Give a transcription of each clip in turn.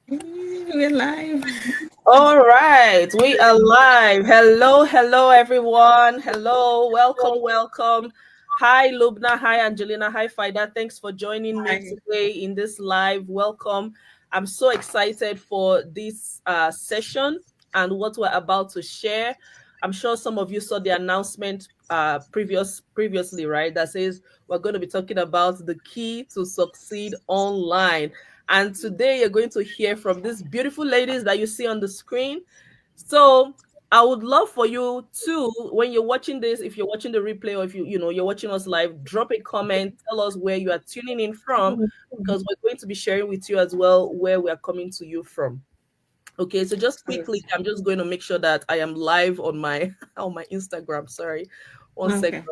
We're live. All right, we are live. Hello, hello, everyone. Hello, welcome, welcome. Hi, Lubna. Hi, Angelina. Hi, Fida. Thanks for joining me Hi. today in this live. Welcome. I'm so excited for this session and what we're about to share. I'm sure some of you saw the announcement previously, right? That says we're going to be talking about the key to succeed online. And today you're going to hear from these beautiful ladies that you see on the screen. So I would love for you to, when you're watching this, if you're watching the replay or if you're watching us live, drop a comment, tell us where you are tuning in from, because we're going to be sharing with you as well where we are coming to you from. Okay, so just quickly, I'm just going to make sure that I am live on my on my Instagram. Sorry, one second. Okay.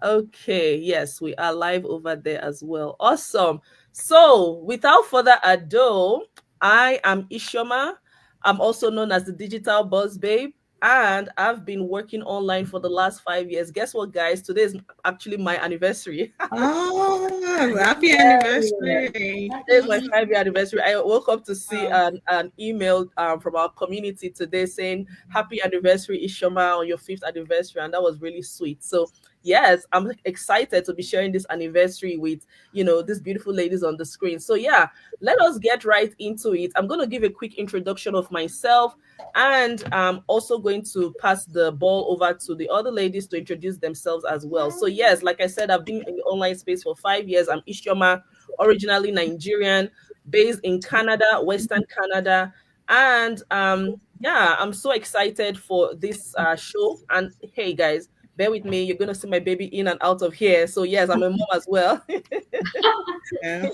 Okay, yes, we are live over there as well. Awesome. So, without further ado, I am Ishoma. I'm also known as the Digital Buzz Babe, and I've been working online for the last 5 years. Guess what, guys? Today is actually my anniversary. Oh, happy Yeah. anniversary. Today is my 5 year anniversary. I woke up to see an email from our community today saying happy anniversary, Ishoma, on your fifth anniversary, and that was really sweet. So yes, I'm excited to be sharing this anniversary with these beautiful ladies on the screen. So yeah, let us get right into it. I'm going to give a quick introduction of myself, and I'm also going to pass the ball over to the other ladies to introduce themselves as well. So yes, like I said, I've been in the online space for 5 years. I'm Ishoma, originally Nigerian, based in Canada, Western Canada. And yeah, I'm so excited for this show. And hey, guys, bear with me. You're going to see my baby in and out of here. So, yes, I'm a mom as well. Yeah.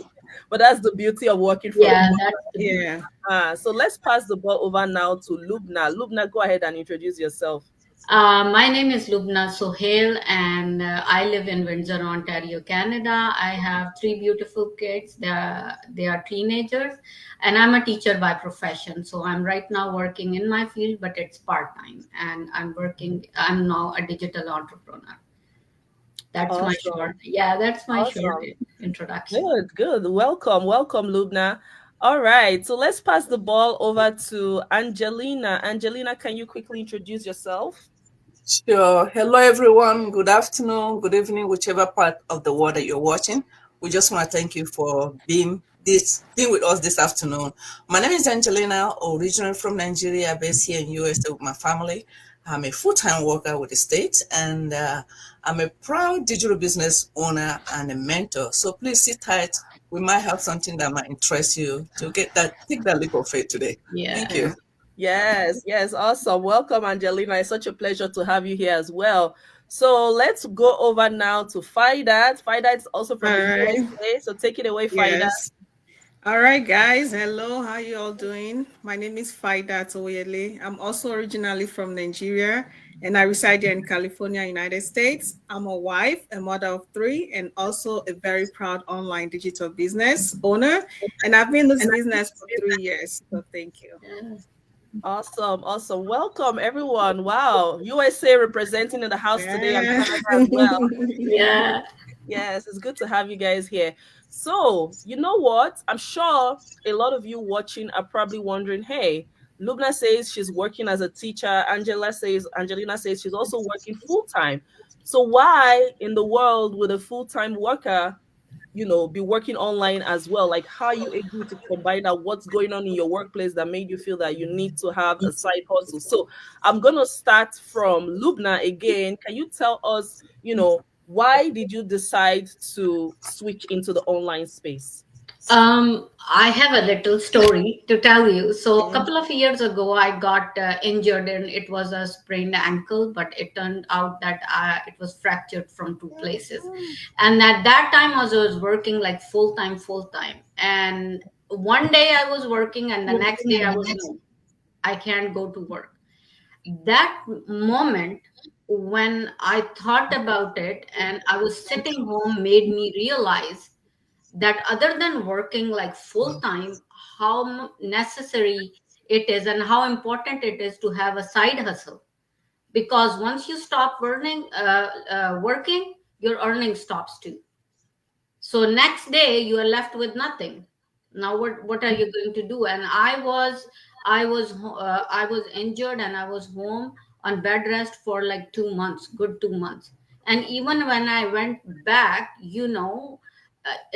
But that's the beauty of working from Yeah, home. that's the beauty. Yeah. So, let's pass the ball over now to Lubna. Lubna, go ahead and introduce yourself. My name is Lubna Sohail, and I live in Windsor, Ontario, Canada. I have three beautiful kids. They are teenagers, and I'm a teacher by profession. So I'm right now working in my field, but it's part time, and I'm now a digital entrepreneur. That's my Awesome. short. Yeah, that's my short Awesome. introduction. Good, good. Welcome, welcome, Lubna. All right, so let's pass the ball over to Angelina. Angelina, can you quickly introduce yourself? Sure. Hello, everyone. Good afternoon, good evening, whichever part of the world that you're watching. We just want to thank you for being with us this afternoon. My name is Angelina, originally from Nigeria, based here in USA with my family. I'm a full-time worker with the state, and I'm a proud digital business owner and a mentor. So please sit tight. We might have something that might interest you to take that leap of faith today. Thank Yeah. you. Yes, yes, awesome. Welcome, Angelina. It's such a pleasure to have you here as well. So let's go over now to Fidat. Fidat is also All from the right. USA. So take it away, Fidat. Yes. All right, guys. Hello. How you all doing? My name is Faida Toyele. I'm also originally from Nigeria, and I reside here in California, United States. I'm a wife, a mother of three, and also a very proud online digital business owner. And I've been in this business for 3 years. So thank you. Yeah. Awesome, awesome. Welcome, everyone. Wow, USA representing in the house today and Yeah. Canada as well. Yeah. Yes, it's good to have you guys here. So, you know what? I'm sure a lot of you watching are probably wondering, hey, Lubna says she's working as a teacher. Angelina says she's also working full time. So why in the world would a full-time worker, be working online as well? Like, how are you able to combine that? What's going on in your workplace that made you feel that you need to have a side hustle? So I'm gonna start from Lubna again. Can you tell us, why did you decide to switch into the online space? I have a little story to tell you. So, a Okay. couple of years ago, I got injured and it was a sprained ankle, but it turned out that it was fractured from two places. And at that time, I was working like full time. And one day I was working, and the next day I was, no, I can't go to work. That moment when I thought about it and I was sitting home made me realize that other than working like full time, how necessary it is and how important it is to have a side hustle, because once you stop working, your earning stops too. So next day you are left with nothing. Now what are you going to do? And I was injured, and I was home on bed rest for like 2 months, good 2 months. And even when I went back,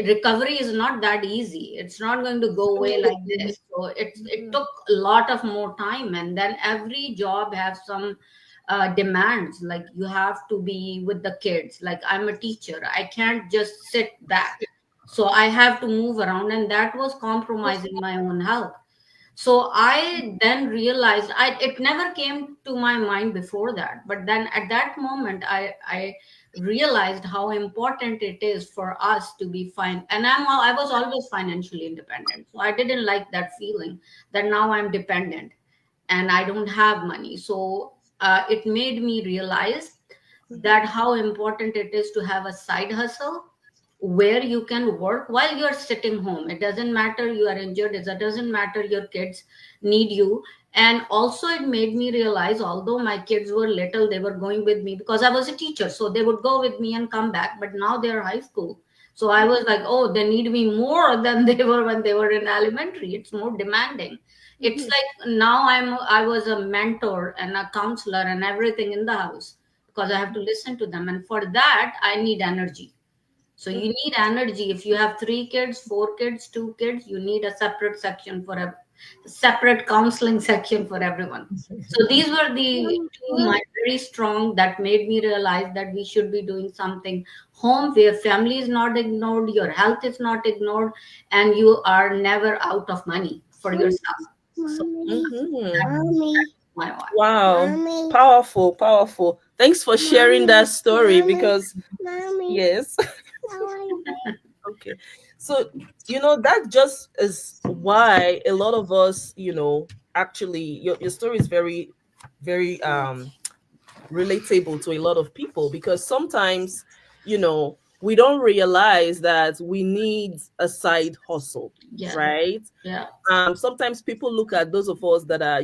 recovery is not that easy. It's not going to go away like this. So it took a lot of more time. And then every job has some demands, like you have to be with the kids. Like I'm a teacher, I can't just sit back, so I have to move around, and that was compromising my own health. So I then realized, it never came to my mind before that, but then at that moment I realized how important it is for us to be fine. And I was always financially independent, so I didn't like that feeling that now I'm dependent and I don't have money. So it made me realize that how important it is to have a side hustle where you can work while you're sitting home. It doesn't matter you are injured, it doesn't matter your kids need you. And also, it made me realize, although my kids were little, they were going with me because I was a teacher. So they would go with me and come back. But now they're high school. So I was like, oh, they need me more than they were when they were in elementary. It's more demanding. It's like now I was a mentor and a counselor and everything in the house because I have to listen to them. And for that, I need energy. So you need energy. If you have 3 kids, 4 kids, 2 kids, you need a separate section for a separate counseling section for everyone. So these were the two my very strong that made me realize that we should be doing something home where family is not ignored, your health is not ignored, and you are never out of money for yourself. So Mhm. that's my one. Wow. Powerful, powerful. Thanks for sharing that story because yes. Okay. So, that just is why a lot of us, actually your story is very, very relatable to a lot of people because sometimes, we don't realize that we need a side hustle, Yeah, right? yeah, Sometimes people look at those of us that are,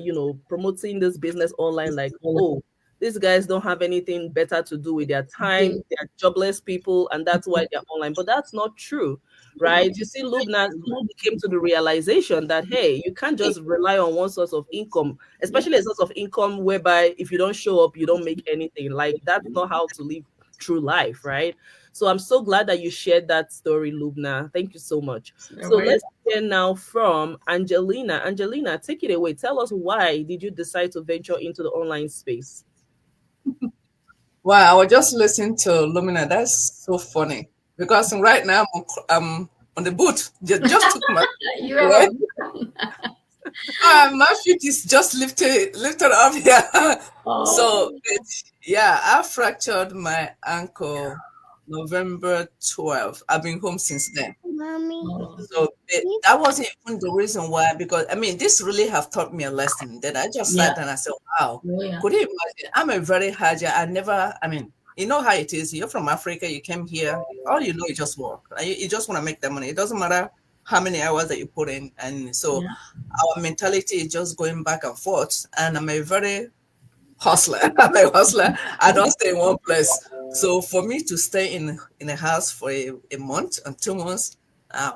promoting this business online like, oh, these guys don't have anything better to do with their time. do They're jobless people, and that's why they're online. But that's not true, right? You see, Lubna came to the realization that, hey, you can't just rely on one source of income, yeah. especially a source of income whereby if you don't show up, you don't make anything. Like, that's not how to live true life, right? So I'm so glad that you shared that story, Lubna. Thank you so much. You're So very let's hear now from Angelina. Angelina, take it away. Tell us, why did you decide to venture into the online space? Wow, I was just listening to Lumina. That's so funny because right now I'm on the boot. Just took my you are right. My feet is just lifted up here. oh, So yeah, I fractured my ankle November 12th. I've been home since then. oh, So that wasn't even the reason why, because I mean, this really have taught me a lesson. Then I just yeah, sat and I said, wow, oh, yeah, could you imagine? I'm a very hard, I never, I mean, you know how it is. You're from Africa, you came here, all you know is just work. You just want to make the money. It doesn't matter how many hours that you put in. And so yeah, our mentality is just going back and forth. And I'm a very hustler. I'm a hustler. I don't stay in one place. So for me to stay in a house for a month and 2 months,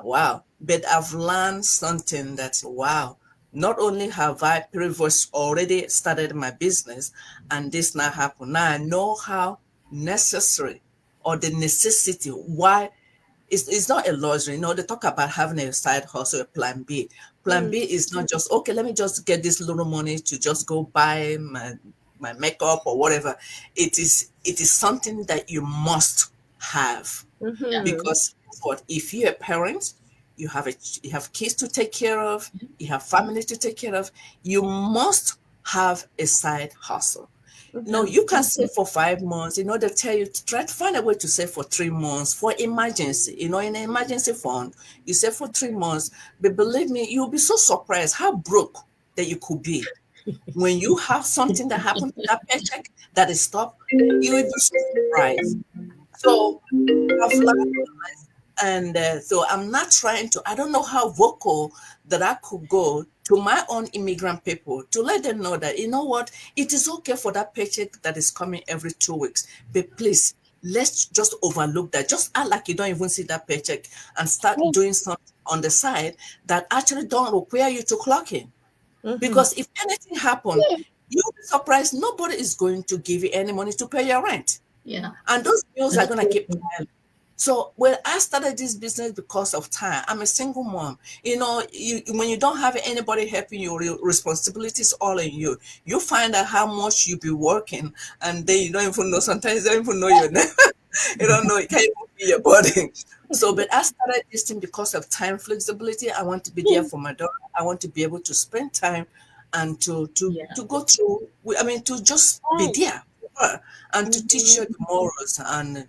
wow. But I've learned something that's wow. Not only have I previously already started my business and this now happened, now I know how necessary or the necessity why it's not a luxury. They talk about having a side hustle, a plan B. Plan B is not just, okay, let me just get this little money to just go buy my makeup or whatever. It is something that you must have yeah, Mm-hmm. because guess what? If you're a parent, you have kids to take care of, you have family to take care of, you must have a side hustle. yeah, You can save for 5 months. They tell you to try to find a way to save for 3 months for emergency. In an emergency fund, you save for 3 months. But believe me, you'll be so surprised how broke that you could be when you have something that happened to that paycheck that is stopped. You will be so surprised. So I've learned and so I'm not trying to, I don't know how vocal that I could go to my own immigrant people to let them know that, you know what, it is okay for that paycheck that is coming every 2 weeks. But please, let's just overlook that. Just act like you don't even see that paycheck and start doing something on the side that actually don't require you to clock in. Mm-hmm. Because if anything happen, you'll be surprised nobody is going to give you any money to pay your rent. Yeah. And those bills are That's going to so keep true. piling. So when I started this business because of time, I'm a single mom. You know, when you don't have anybody helping you, responsibilities all in you. You find out how much you be working, and then you don't even know. Sometimes you don't even know your name. You don't know. You can't even feel your body. So, but I started this thing because of time flexibility. I want to be there for my daughter. I want to be able to spend time and Yeah. to go through. I mean, to just be there for her and to teach her Mm-hmm. the morals and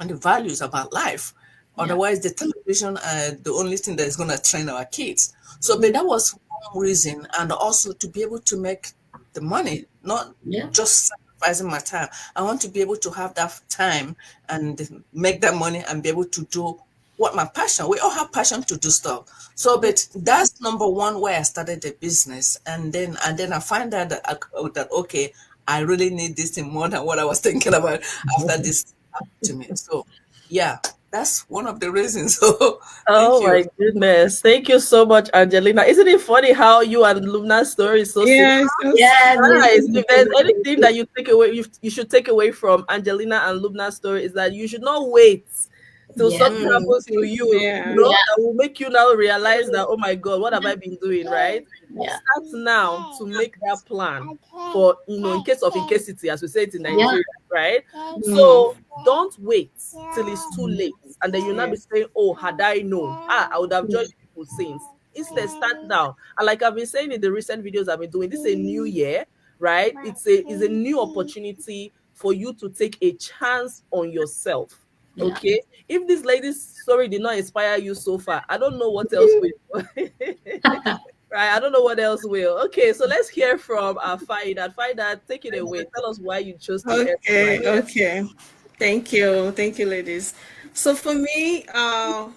the values about life. Yeah. Otherwise, the television are the only thing that is going to train our kids. So, but Mm. that was one reason, and also to be able to make the money, not Yeah. just sacrificing my time. I want to be able to have that time and make that money and be able to do what my passion. We all have passion to do stuff. So, but that's number one where I started the business, and then I find out that okay, I really need this thing more than what I was thinking about after this happened to me. So, yeah, that's one of the reasons. So, thank Oh you. my goodness. Thank you so much, Angelina. Isn't it funny how you and Luna's story is so similar? Yes, yes. Yes, this Guys, is if there's anything that you take away, you should take away from Angelina and Lubna's story is that you should not wait till yeah. something Mm, happens to you, yeah. Yeah. that will make you now realize that, oh my God, what have I been doing, right? Yeah. Start now to make that plan for, in case of incasity, as we say it in Yeah. Nigeria, right? Mm, So don't wait till it's too Mm. late. And then you'll not yeah. be saying, oh, had I known, I would have joined people since. Instead, start now. And like I've been saying in the recent videos I've been doing, this is a new year, right? It's a new opportunity for you to take a chance on yourself. Yeah. Okay. If this lady's story did not inspire you so far, I don't know what else will. Right. I don't know what else will. Okay, so let's hear from Faida. Faida, take it away. Tell us why you chose the Okay, airline. okay. Thank you. Thank you, ladies. So for me,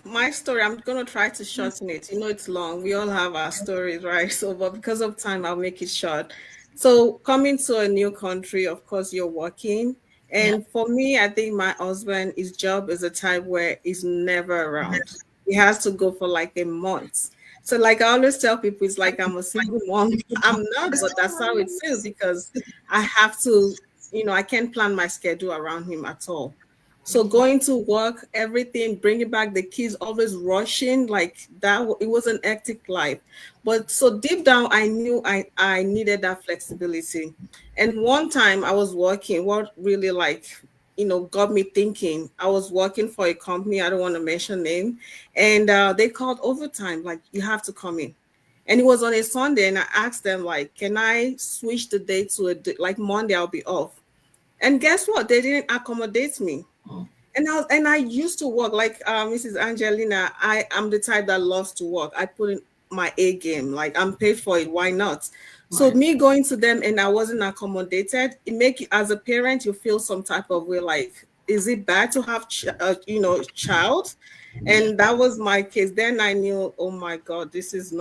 my story, I'm gonna try to shorten it. You know, it's long. We all have our stories, right? So, but because of time, I'll make it short. So coming to a new country, of course, you're working. Yeah. And for me, I think my husband, his job is a type where he's never around. He has to go for like a month. So like I always tell people, it's like I'm a single mom. I'm not, but that's how it feels because I have to, I can't plan my schedule around him at all. So going to work, everything, bringing back the kids, always rushing like that. It was an hectic life. But so deep down, I knew I needed that flexibility. And one time I was working, what really like, got me thinking. I was working for a company, I don't want to mention name, and they called overtime, like you have to come in. And it was on a Sunday, and I asked them like, "Can I switch the day to like Monday? I'll be off." And guess what? They didn't accommodate me. Oh, And I used to work like Mrs. Angelina. I am the type that loves to work. I put in my A game. Like I'm paid for it. Why not? So right. me going to them and I wasn't accommodated, it make you as a parent you feel some type of way. Like, is it bad to have child? Yeah. And that was my case. Then I knew, oh my God, this is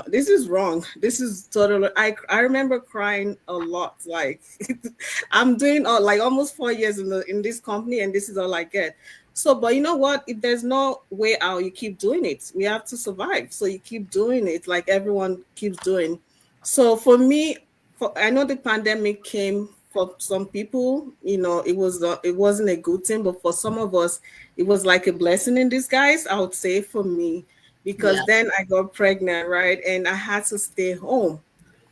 wrong. This is totally. I remember crying a lot. Like I'm doing all like almost 4 years in this company, and this is all I get. So, but you know what? If there's no way out, you keep doing it. We have to survive. So you keep doing it like everyone keeps doing. So for me, I know the pandemic came for some people, it wasn't a good thing, but for some of us, it was like a blessing in disguise, I would say for me, because Yeah. then I got pregnant, right? And I had to stay home.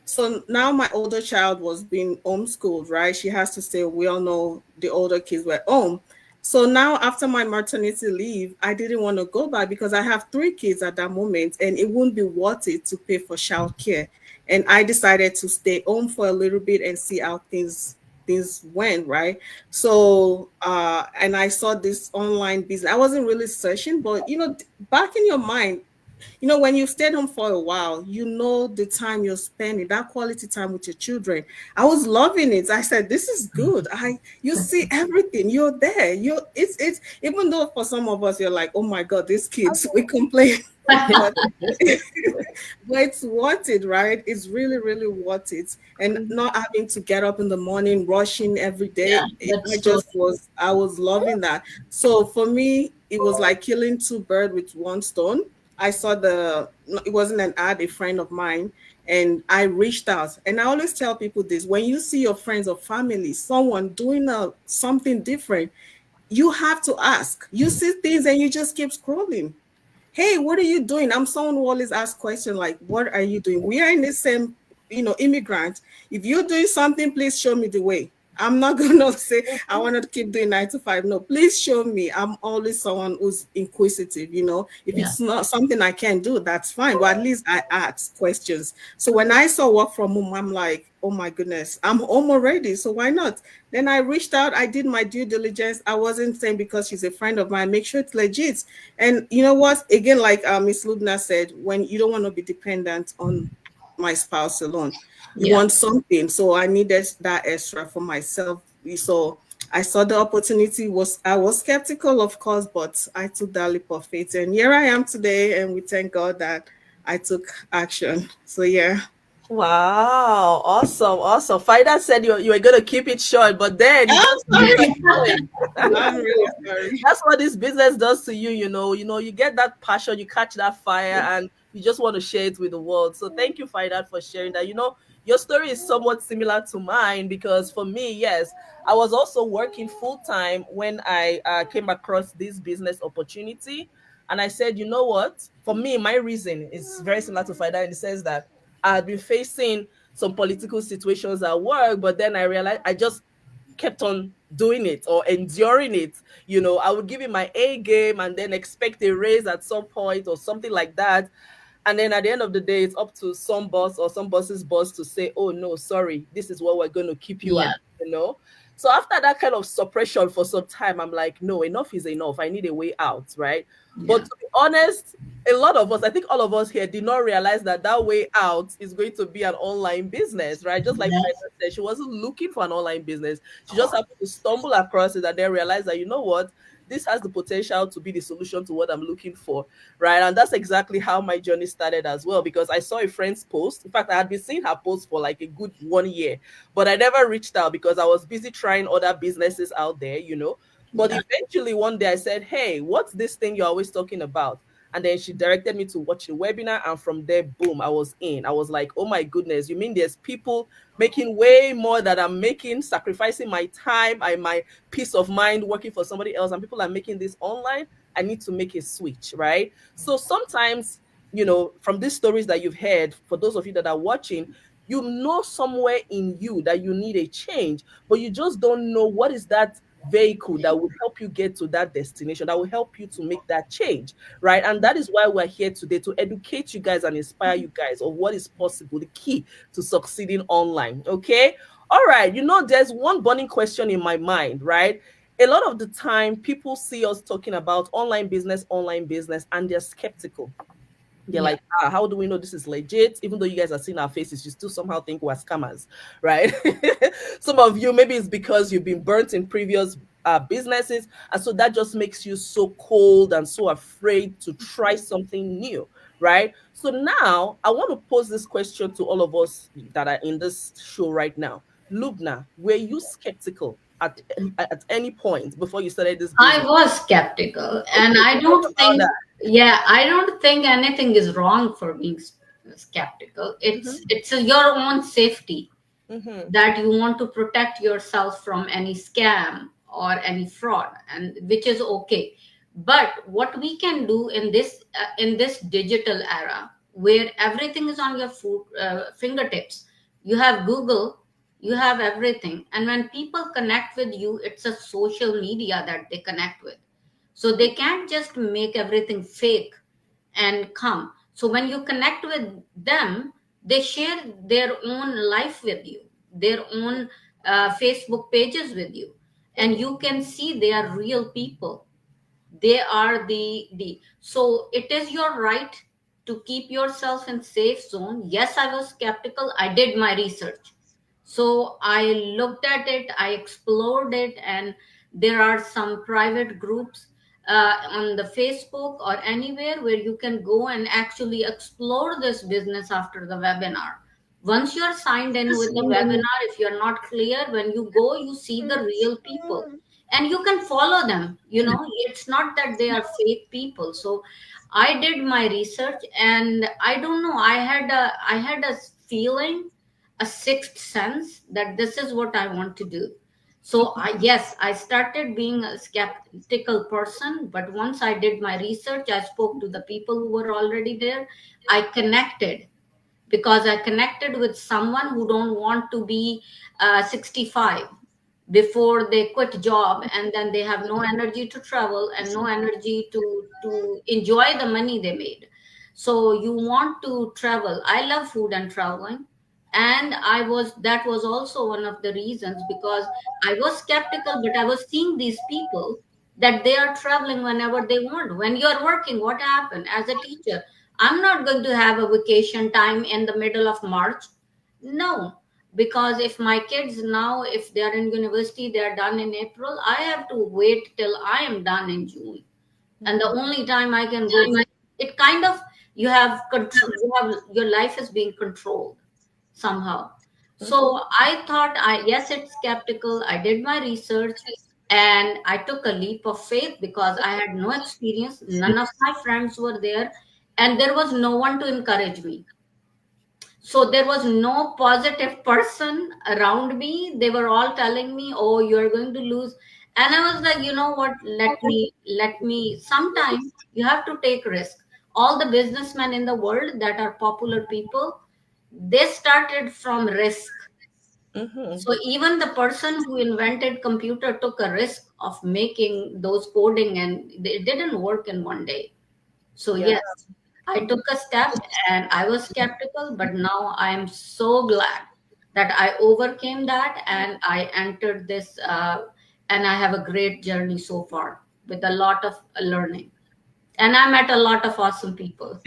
So now my older child was being homeschooled, right? She has to stay. We all know the older kids were home. So now after my maternity leave, I didn't want to go back because I have three kids at that moment and it wouldn't be worth it to pay for childcare. And I decided to stay home for a little bit and see how things went, right? So and I saw this online business. I wasn't really searching, but back in your mind, when you stayed home for a while, the time you're spending, that quality time with your children. I was loving it. I said, this is good. You see everything. You're there. It's even though for some of us you're like, oh my God, these kids, we complain. but but it's worth it, right? It's really, really worth it. And not having to get up in the morning, rushing every Yeah. day. That's so I was loving that. So for me, it was like killing two birds with one stone. I saw the, no, it wasn't an ad, a friend of mine, and I reached out. And I always tell people this: when you see your friends or family, someone doing something different, you have to ask. You see things and you just keep scrolling. Hey, what are you doing? I'm someone who always asks questions like, what are you doing? We are in the same, immigrant. If you're doing something, please show me the way. I'm not gonna say I Mhm. want to keep doing 9 to 5. No, please show me. I'm always someone who's inquisitive. If Yeah. it's not something I can do, that's fine. But at least I ask questions. So when I saw work from home, I'm like, oh my goodness, I'm home already. So why not? Then I reached out. I did my due diligence. I wasn't saying because she's a friend of mine. Make sure it's legit. And you know what? Again, like Miss Lubna said, when you don't want to be dependent on my spouse alone, you Yeah. want something. So I needed that extra for myself. So I saw the opportunity. I was skeptical, of course, but I took that leap of faith, and here I am today. And we thank God that I took action. So yeah. Wow, awesome, awesome. Fida said you were gonna keep it short, but then you I'm just keep sorry. on going. I'm really sorry. That's what this business does to you, you know. You know, you get that passion, you catch that fire, and you just want to share it with the world. So thank you, Fida, for sharing that. You know, your story is somewhat similar to mine because for me, yes, I was also working full time when I came across this business opportunity. And I said, you know what? For me, my reason is very similar to Fida in the sense that I had been facing some political situations at work, but then I realized I just kept on doing it or enduring it. You know, I would give it my A game and then expect a raise at some point or something like that. And then at the end of the day, it's up to some boss or some boss's boss to say, oh, no, sorry, this is what we're going to keep you at, Yeah. you know? So after that kind of suppression for some time, I'm like, no, enough is enough. I need a way out, right? But Yeah. to be honest, a lot of us, I think all of us here did not realize that that way out is going to be an online business, right? Just like Fred Yes. said, she wasn't looking for an online business. She just happened to stumble across it and then realize that, you know what? This has the potential to be the solution to what I'm looking for, right? And that's exactly how my journey started as well, because I saw a friend's post. In fact, I had been seeing her post for like a good 1 year, but I never reached out because I was busy trying other businesses out there, you know. But Yeah. eventually one day I said, hey, what's this thing you're always talking about? And then she directed me to watch the webinar. And from there, boom, I was in. I was like, oh my goodness, you mean there's people making way more than I'm making, sacrificing my time and my peace of mind working for somebody else, and people are making this online? I need to make a switch, right? So sometimes, you know, from these stories that you've heard, for those of you that are watching, you know somewhere in you that you need a change, but you just don't know what is that vehicle that will help you get to that destination, that will help you to make that change, right? And that is why we're here today, to educate you guys and inspire you guys of what is possible, the key to succeeding online. Okay. All right. You know, there's one burning question in my mind, right? A lot of the time, people see us talking about online business, and they're skeptical. They're Yeah. like, how do we know this is legit? Even though you guys are seeing our faces, you still somehow think we're scammers, right? Some of you, maybe it's because you've been burnt in previous businesses. And so that just makes you so cold and so afraid to try something new, right? So now I want to pose this question to all of us that are in this show right now. Lubna, were you skeptical at any point before you started this I business? was skeptical, and Okay, I talk don't about think, yeah, I don't think anything is wrong for being skeptical. that. It's your own safety Hmm. that you want to protect yourself from any scam or any fraud, and which is okay. But what we can do in this digital era where everything is on your fingertips, you have Google, you have everything, and when people connect with you, it's a social media that they connect with, so they can't just make everything fake and come. So when you connect with them, they share their own life with you, their own Facebook pages with you, and you can see they are real people. They are the so it is your right to keep yourself in safe zone. Yes, I was skeptical. I did my research, so I looked at it, I explored it, and there are some private groups on the Facebook or anywhere where you can go and actually explore this business after the webinar. Once you're signed in with the webinar, if you're not clear, when you go, you see the real people, and you can follow them. It's not that they are fake people. So I did my research, and I don't know, I had a feeling, a sixth sense, that this is what I want to do. So yes, I started being a skeptical person, but once I did my research, I spoke to the people who were already there. I connected, because I connected with someone who don't want to be 65 before they quit job, and then they have no energy to travel and no energy to enjoy the money they made. So you want to travel. I love food and traveling, and that was also one of the reasons, because I was skeptical, but I was seeing these people that they are traveling whenever they want. When you are working, what happened as a teacher? I'm not going to have a vacation time in the middle of March. No, because if my kids now, if they are in university, they are done in April, I have to wait till I am done in June. And the only time I can go, it kind of, you have control, your life is being controlled somehow. Mhm. So I thought, yes, it's skeptical. I did my research, and I took a leap of faith, because I had no experience. None of my friends were there, and there was no one to encourage me. So there was no positive person around me. They were all telling me, "Oh, you're going to lose." And I was like, you know what? Let me. Sometime you have to take risk. All the businessmen in the world that are popular people, they started from risk. Mhm. So even the person who invented computer took a risk of making those coding, and it didn't work in one day. So Yeah. yes, I took a step, and I was skeptical, but now I am so glad that I overcame that, and I entered this, and I have a great journey so far with a lot of learning. And I met a lot of awesome people.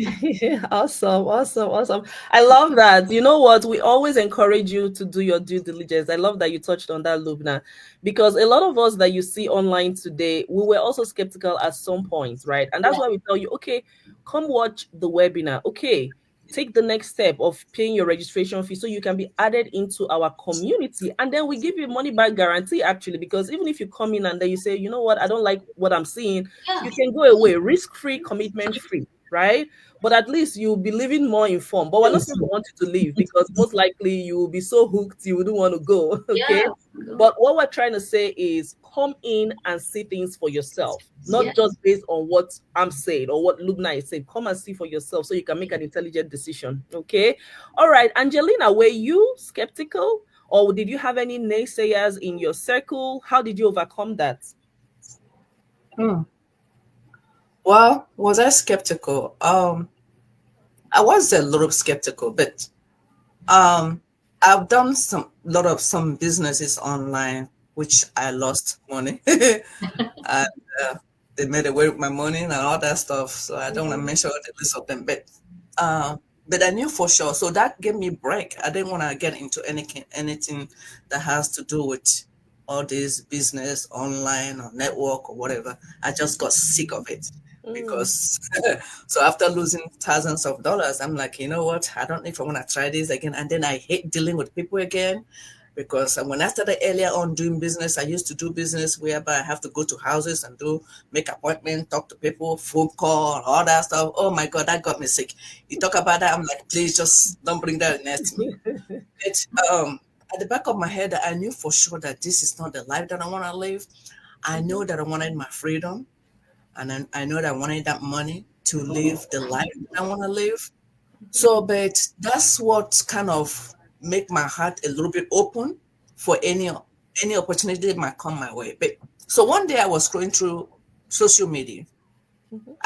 Awesome, awesome, awesome. I love that. You know what? We always encourage you to do your due diligence. I love that you touched on that, Lubna, because a lot of us that you see online today, we were also skeptical at some point, right? And that's Yeah, why we tell you, okay, come watch the webinar. Okay, take the next step of paying your registration fee so you can be added into our community. And then we give you money back guarantee, actually, because even if you come in and then you say, you know what, I don't like what I'm seeing, yeah, you can go away risk free, commitment free, right? But at least you'll be living more informed. But we're not saying we want you to leave because most likely you will be so hooked you wouldn't want to go. Okay. yeah, But what we're trying to say is come in and see things for yourself, yeah. not just based on what I'm saying or what Lubna is saying. Come and see for yourself so you can make an intelligent decision. Okay. All right. Angelina, were you skeptical or did you have any naysayers in your circle? How did you overcome that? Hmm. Well, was I skeptical? I was a little skeptical, but um, I've done some businesses online which I lost money, and they made away with my money and all that stuff. So I don't want to mention the list of them, uh, but I knew for sure. So that gave me a break. I didn't want to get into anything that has to do with all this business online or network or whatever. I just got sick of it Mm. because so after losing thousands of dollars, I'm like, you know what? I don't know if I want to try this again. And then I hate dealing with people again because when I started earlier on doing business, I used to do business whereby I have to go to houses and make appointments, talk to people, phone call, all that stuff. Oh my God, that got me sick. You talk about that, I'm like, please just don't bring that next to me. It, at the back of my head, I knew for sure that this is not the life that I want to live. I know that I wanted my freedom, and I know that I wanted that money to live the life that I want to live. So, but that's what kind of make my heart a little bit open for any opportunity that might come my way. But so one day I was scrolling through social media. Mhm.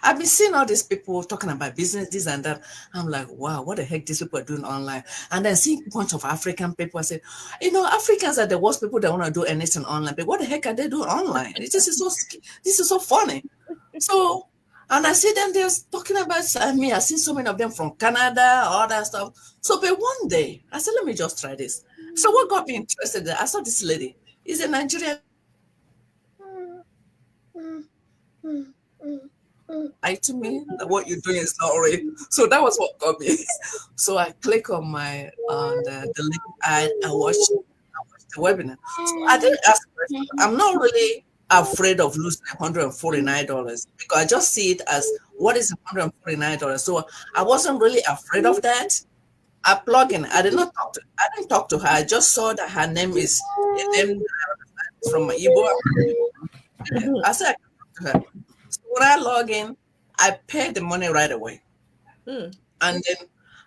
I've been seeing all these people talking about business, this and that. I'm like, wow, what the heck these people are doing online? And then seeing a bunch of African people, I said, Africans are the worst people that want to do anything online. But what the heck are they doing online? This is so funny. So, and I see them, they're talking about me. I see so many of them from Canada, all that stuff. So, but one day, I said, let me just try this. So, what got me interested? I saw this lady. Is a Nigerian lie to me that what you're doing is not real. So that was what got me. So I click on the link. I watched the webinar. So I didn't ask questions. I'm not really afraid of losing $149 because I just see it as what is $149. So I wasn't really afraid of that. I plug in. I didn't talk to her. I just saw that her name is a name that I understand is from my Igbo. Yeah, Mhm. I said I can talk to her. So when I log in, I paid the money right away. Mm. And then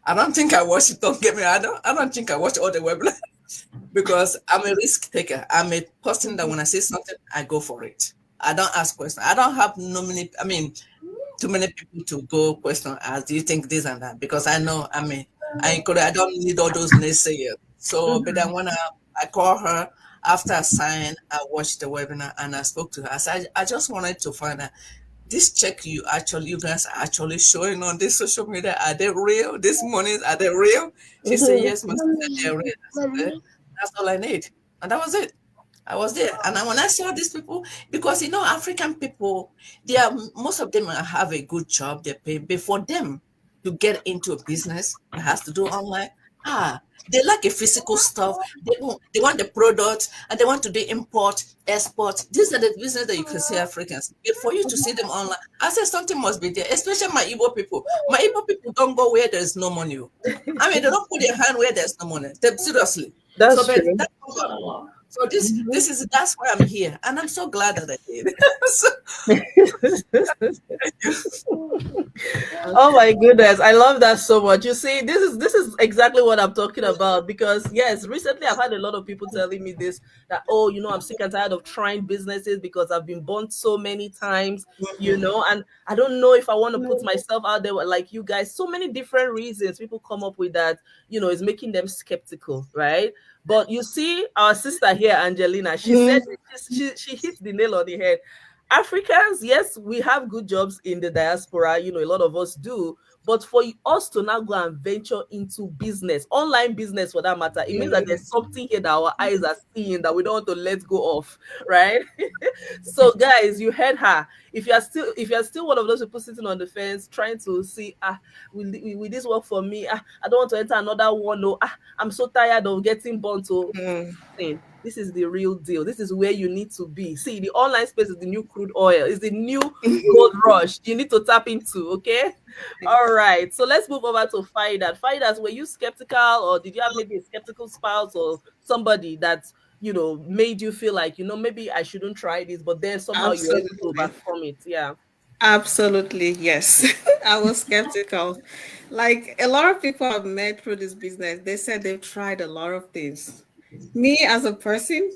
I don't think I watched it. Don't get me. I don't think I watched all the webinar because I'm a risk taker. I'm a person that Mhm. when I see something, I go for it. I don't ask questions. I don't have no many. I mean, too many people to go question as do you think this and that because I know I don't need all those naysayers. So but then Mhm. when I call her after I signed, I watched the webinar and I spoke to her. I said I just wanted to find out this check you guys are actually showing on this social media, are they real? These monies, are they real? She said Mhm. yes, my sister, they're real. I said, that's all I need. And that was it. I was there. And when I saw these people, because African people, they are most of them have a good job, they pay. But for them to get into a business that has to do online, they like a physical stuff. They want the product and they want to do import, export. These are the business that you can see Africans. But for you to see them online, I said something must be there, especially my Igbo people. My Igbo people don't go where there's no money. Oh. I mean, they don't put their hand where there's no money. Seriously. So, That's but true. that so that's why I'm here, and I'm so glad that I did. So, Oh okay. my goodness, I love that so much. You see, this is exactly what I'm talking about because yes, recently I've had a lot of people telling me this that oh, I'm sick and tired of trying businesses because I've been burnt so many times, Mhm. and I don't know if I want to put myself out there like you guys. So many different reasons people come up with that, is making them skeptical, right? But you see, our sister here, Angelina, she said Mm, she hit the nail on the head. Africans, yes, we have good jobs in the diaspora, a lot of us do. But for us to now go and venture into business, online business for that matter, it means that mm. there's something here that our eyes are seeing that we don't want to let go of, right? So, guys, you heard her. If you're still one of those people sitting on the fence, trying to see, will this work for me? I don't want to enter another one. No, I'm so tired of getting burnt. To Mm. thing. This is the real deal. This is where you need to be. See, the online space is the new crude oil, is the new gold rush. You need to tap into, okay? All right. So let's move over to Faidat. Faidat, were you skeptical or did you have maybe a skeptical spouse or somebody that made you feel like, maybe I shouldn't try this, but then somehow you were able to Absolutely. overcome it. Yeah. Absolutely, yes. I was skeptical. Like a lot of people I've met through this business, they said they've tried a lot of things. Me as a person,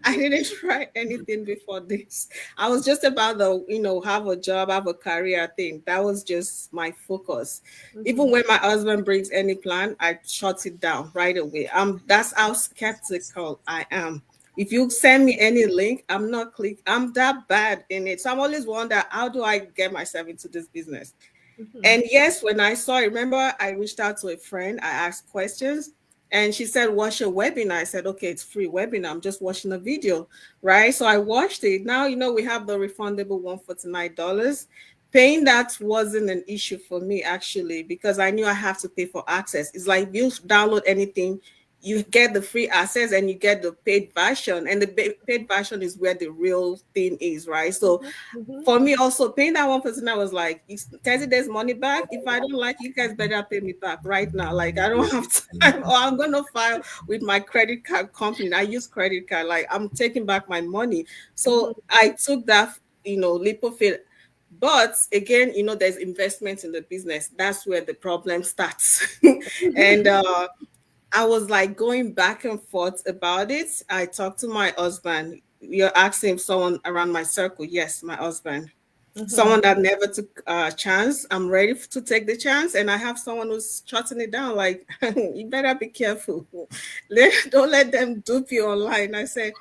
I didn't try anything before this. I was just about have a job, have a career thing. That was just my focus. Even Mhm. when my husband brings any plan, I shut it down right away. That's how skeptical I am. If you send me any link, I'm not click. I'm that bad in it. So I'm always wonder how do I get myself into this business? Mhm. And yes, when I saw it, remember I reached out to a friend, I asked questions, and she said, watch a webinar. I said, okay, it's free webinar. I'm just watching a video, right? So I watched it. Now, we have the refundable $149. Paying that wasn't an issue for me actually, because I knew I have to pay for access. It's like you download anything, you get the free access and you get the paid version. And the paid version is where the real thing is, right? So Mhm. Mhm. for me also paying that 1%, I was like, it's 30 days money back. If I don't like you guys better pay me back right now. Like I don't have time or I'm gonna file with my credit card company. I use credit card, like I'm taking back my money. Mhm. So I took that, leap of faith. But again, there's investment in the business. That's where the problem starts. And I was like going back and forth about it. I talked to my husband. You're asking if someone around my circle. Yes, my husband. Mhm. Someone that never took a chance. I'm ready to take the chance. And I have someone who's shutting it down. Like, you better be careful. Don't let them dupe you online. I said,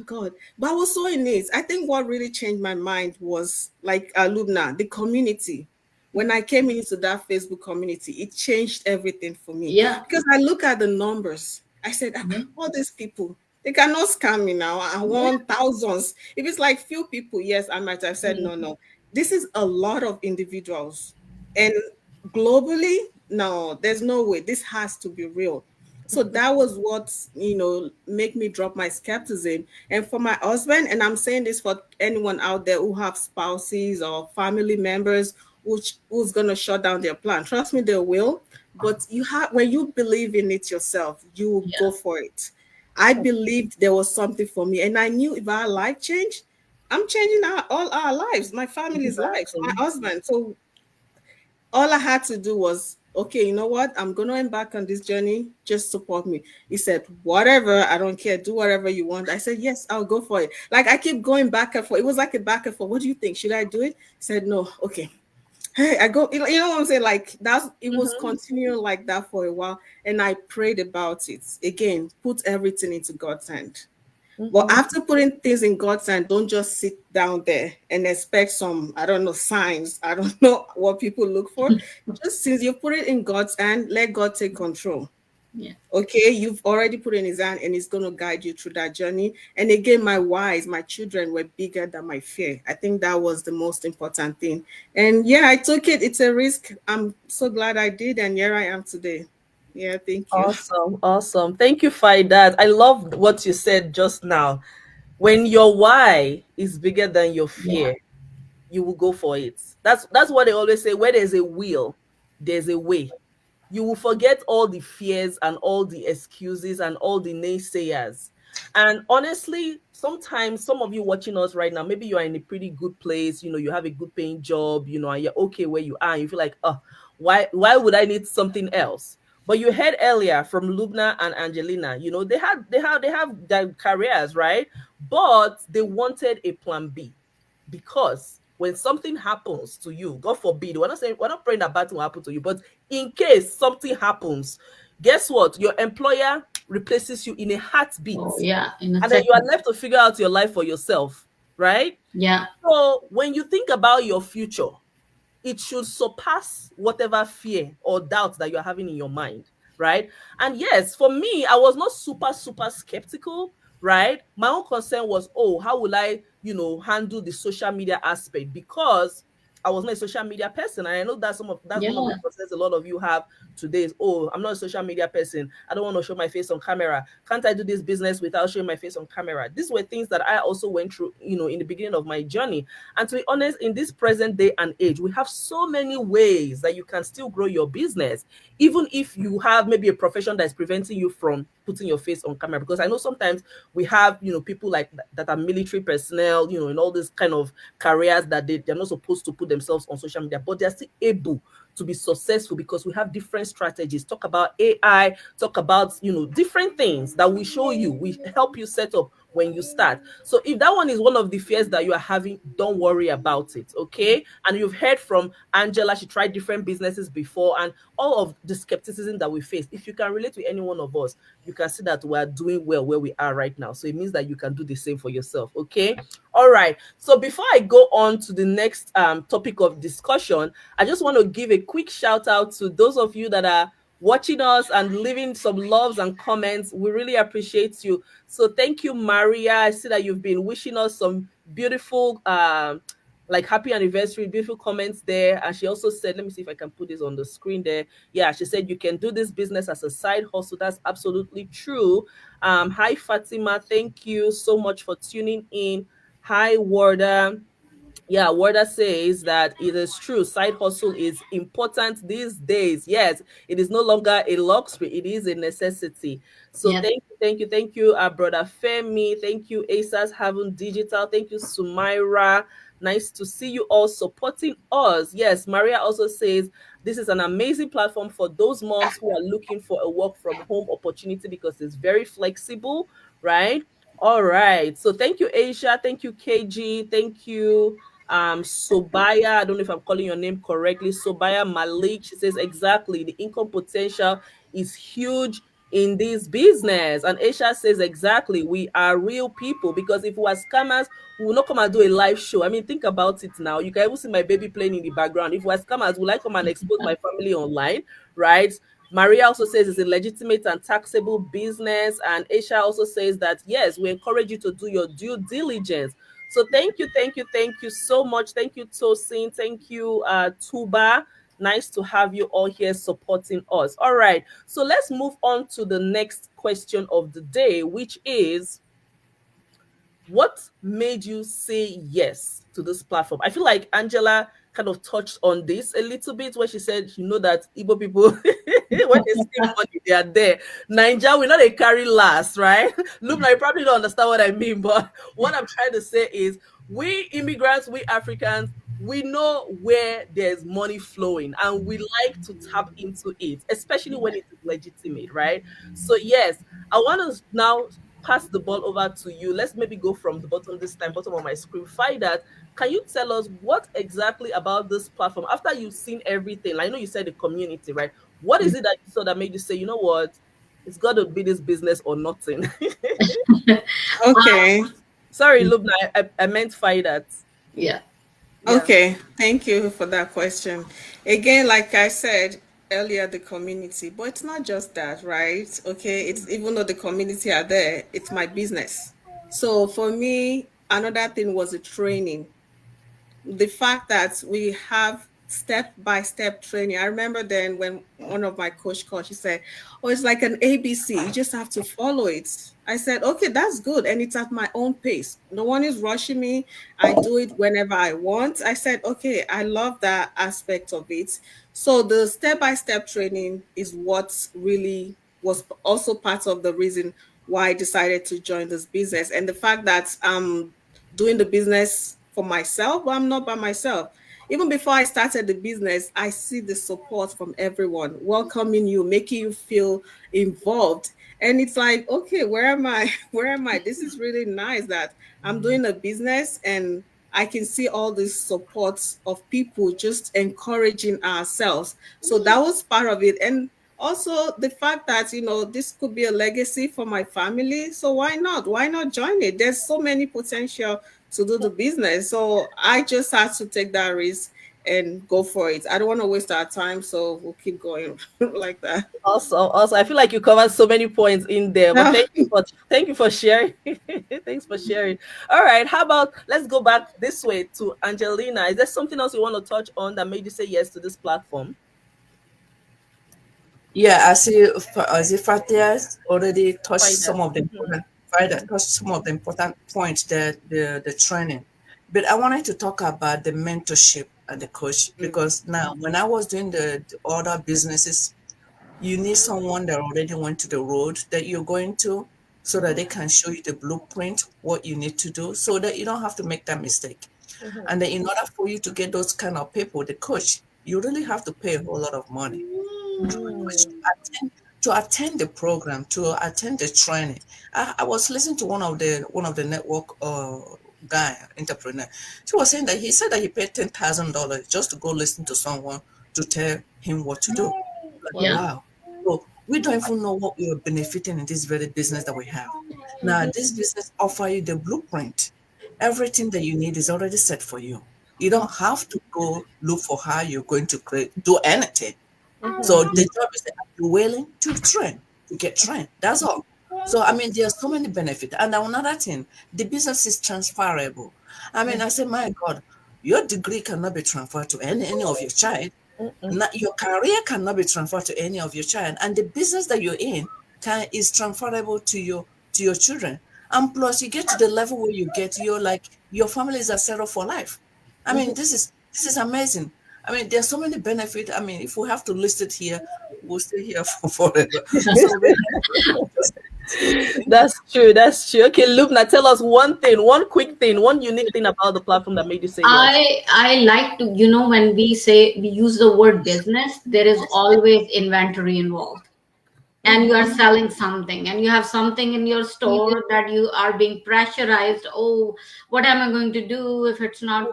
God. But I was so in it. I think what really changed my mind was like Lubna, the community. When I came into that Facebook community, it changed everything for me Yeah. because I look at the numbers. I said, all these people, they cannot scam me now. I Yeah. want thousands. If it's like few people, yes, I might have said, no, no. This is a lot of individuals. And globally, no, there's no way. This has to be real. So that was what, make me drop my skepticism. And for my husband, and I'm saying this for anyone out there who have spouses or family members who's gonna shut down their plan. Trust me, they will. But you have when you believe in it yourself, you will Yeah. go for it. I believed there was something for me, and I knew if our life changed, I'm changing all our lives, my family's lives, my Exactly. husband. So all I had to do was, okay, you know what? I'm going to embark on this journey. Just support me. He said, whatever. I don't care. Do whatever you want. I said, yes, I'll go for it. Like I keep going back and forth. It was like a back and forth. What do you think? Should I do it? He said, no. Okay. Hey, I go, you know what I'm saying? Like it was Mm-hmm. continuing like that for a while. And I prayed about it. Again, put everything into God's hand. But Mm-hmm. after putting things in God's hand, don't just sit down there and expect some, I don't know, signs. I don't know what people look for. Just since you put it in God's hand, let God take control. Yeah. Okay, you've already put it in his hand and he's going to guide you through that journey. And again, my whys, my children were bigger than my fear. I think that was the most important thing. And yeah, I took it. It's a risk. I'm so glad I did. And here I am today. Yeah, thank you. Awesome, awesome. Thank you, Faidat. I love what you said just now. When your why is bigger than your Yeah. fear, you will go for it. That's what they always say. Where there's a will, there's a way. You will forget all the fears and all the excuses and all the naysayers. And honestly, sometimes some of you watching us right now, maybe you are in a pretty good place, you have a good paying job, and you're okay where you are. And you feel like, oh, why would I need something else? But you heard earlier from Lubna and Angelina, they have their careers, right? But they wanted a plan B, because when something happens to you, God forbid, we're not praying that bad thing will happen to you, but in case something happens, guess what? Your employer replaces you in a heartbeat, Oh, yeah. In a and then you are second. left to figure out your life for yourself, right? Yeah. So when you think about your future, it should surpass whatever fear or doubt that you're having in your mind, right? And yes, for me, I was not super, super skeptical, right? My own concern was, oh, how will I, handle the social media aspect? Because I was not a social media person. And I know that's one of the Yeah. concerns a lot of you have today is, oh, I'm not a social media person. I don't want to show my face on camera. Can't I do this business without showing my face on camera? These were things that I also went through, in the beginning of my journey. And to be honest, in this present day and age, we have so many ways that you can still grow your business, even if you have maybe a profession that is preventing you from putting your face on camera. Because I know sometimes we have, people like that are military personnel, in all these kind of careers that they're not supposed to put themselves on social media, but they're still able to be successful because we have different strategies. Talk about AI, talk about, different things that we show you, we help you set up when you start. So if that one is one of the fears that you are having, don't worry about it, okay? And you've heard from Angela, she tried different businesses before, and all of the skepticism that we face. If you can relate to any one of us, you can see that we are doing well where we are right now. So it means that you can do the same for yourself, okay? All right. So before I go on to the next topic of discussion, I just want to give a quick shout out to those of you that are watching us and leaving some loves and comments. We really appreciate you. So thank you, Maria. I see that you've been wishing us some beautiful like happy anniversary, beautiful comments there. And she also said, let me see if I can put this on the screen there. Yeah, she said you can do this business as a side hustle. That's absolutely true. Hi Fatima, thank you so much for tuning in. Hi Warda. Yeah, Warda says that it is true. Side hustle is important these days. Yes, it is no longer a luxury, it is a necessity. So Yeah. thank you, brother Femi. Thank you, ASAS Having Digital. Thank you, Sumaira. Nice to see you all supporting us. Yes, Maria also says this is an amazing platform for those moms who are looking for a work from home opportunity because it's very flexible, right? All right. So thank you, Asia. Thank you, KG. Thank you, Sobaya. I don't know if I'm calling your name correctly. Sobaya Malik. She says exactly the income potential is huge in this business. And Aisha says exactly we are real people, because if we are scammers, we will not come and do a live show. I mean, think about it now. You can even see my baby playing in the background. If we are scammers, will I come and expose my family online, right? Maria also says it's a legitimate and taxable business. And Aisha also says that, yes, we encourage you to do your due diligence. So thank you so much. Thank you, Tosin. Thank you, Tuba. Nice to have you all here supporting us. All right. So let's move on to the next question of the day, which is, what made you say yes to this platform? I feel like Angela kind of touched on this a little bit when she said, you know, that Igbo people, when they see money, they are there. Ninja, we're not a carry last, right? Look, now you probably don't understand what I mean, but what I'm trying to say is, we immigrants, we Africans, we know where there's money flowing and we like to tap into it, especially when it is legitimate, right? So, yes, I want to now pass the ball over to you. Let's maybe go from the bottom this time, bottom of my screen. Find that. Can you tell us what exactly about this platform, after you've seen everything? I know you said the community, right? What is it that you saw that made you say, you know what, it's got to be this business or nothing? Okay. Sorry, Lubna, I meant find that. Yeah. Yeah. Okay, thank you for that question. Again, like I said earlier, the community, but it's not just that, right? Okay, it's even though the community are there, it's my business. So for me, another thing was the training, the fact that we have step by step training. I remember then when one of my coach called, she said, "Oh, it's like an ABC. You just have to follow it." I said, "Okay, that's good, and it's at my own pace. No one is rushing me. I do it whenever I want." I said, "Okay, I love that aspect of it." So the step by step training is what really was also part of the reason why I decided to join this business, and the fact that doing the business for myself, but I'm not by myself. Even before I started the business, I see the support from everyone, welcoming you, making you feel involved. And it's like, okay, where am I? Where am I? This is really nice that I'm doing a business and I can see all this support of people just encouraging ourselves. So that was part of it. And also the fact that, this could be a legacy for my family. So why not? Why not join it? There's so many potential to do the business. So I just had to take that risk and go for it. I don't want to waste our time, so we'll keep going like that. Also, I feel like you covered so many points in there, but Yeah. thank you for sharing. Thanks for sharing. All right, how about let's go back this way to Angelina. Is there something else you want to touch on that made you say yes to this platform? Yeah, I see Fatia already touched Find that. some of the Mhm, important, Frida touched some of the important points that the training. But I wanted to talk about the mentorship and the coach Mm. because now when I was doing the other businesses, you need someone that already went to the road that you're going to so that they can show you the blueprint, what you need to do, so that you don't have to make that mistake. mhm, And then in order for you to get those kind of people, the coach, you really have to pay a whole lot of money mm, attend to attend the program, to attend the training. I was listening to one of the network guy entrepreneur. She was saying that he said that he paid $10,000 just to go listen to someone to tell him what to do. Like, Yeah. wow. wow. So we don't even know what we are benefiting in this very business that we have. Now, Mhm, this business offer you the blueprint. Everything that you need is already set for you. You don't have to go look for how you're going to do anything. So mhm, the job is that you're willing to train, to get trained. That's all. So I mean, there's so many benefits. And another thing, the business is transferable. I mean, I say, my God, your degree cannot be transferred to any of your child. mhm, Not, your career cannot be transferred to any of your child, and the business that you're in is transferable to your children. And plus, you get to the level where you get, you're like your families are settled for life. I mean, mhm. this is amazing. I mean, there's so many benefits. I mean, if we have to list it here, we'll stay here for forever. So, but thank you. That's true. That's true. Okay, Lubna, tell us one thing, one quick thing, one unique thing about the platform that made you say yes. I like to, when we use the word business, there is always inventory involved, and you are Mhm, selling something, and you have something in your store that you are being pressurized. Oh, what am I going to do if it's not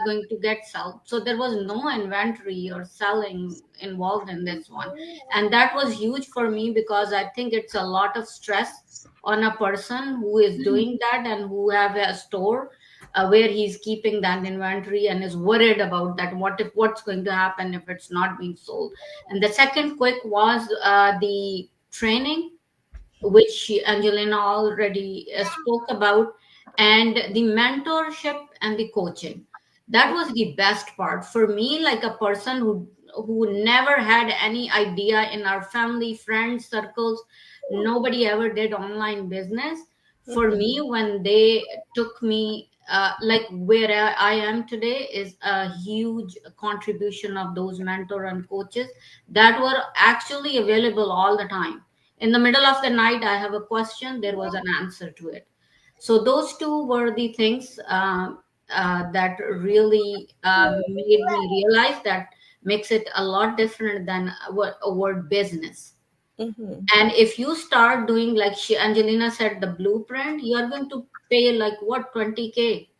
going to get sold? So there was no inventory or selling involved in this one, and that was huge for me because I think it's a lot of stress on a person who is doing that and who have a store where he's keeping that inventory and is worried about that, what's going to happen if it's not being sold. And the second quick was the training, which Angelina already spoke about, and the mentorship and the coaching. That was the best part for me, like a person who never had any idea in our family, friends, circles. Nobody ever did online business. For Mhm. me, when they took me, like where I am today, is a huge contribution of those mentor and coaches that were actually available all the time. In the middle of the night, I have a question, there was an answer to it. So those two were the things that really made me realize that makes it a lot different than a word business. Mhm. And if you start doing like Angelina said, the blueprint, you're going to pay like what, 20K.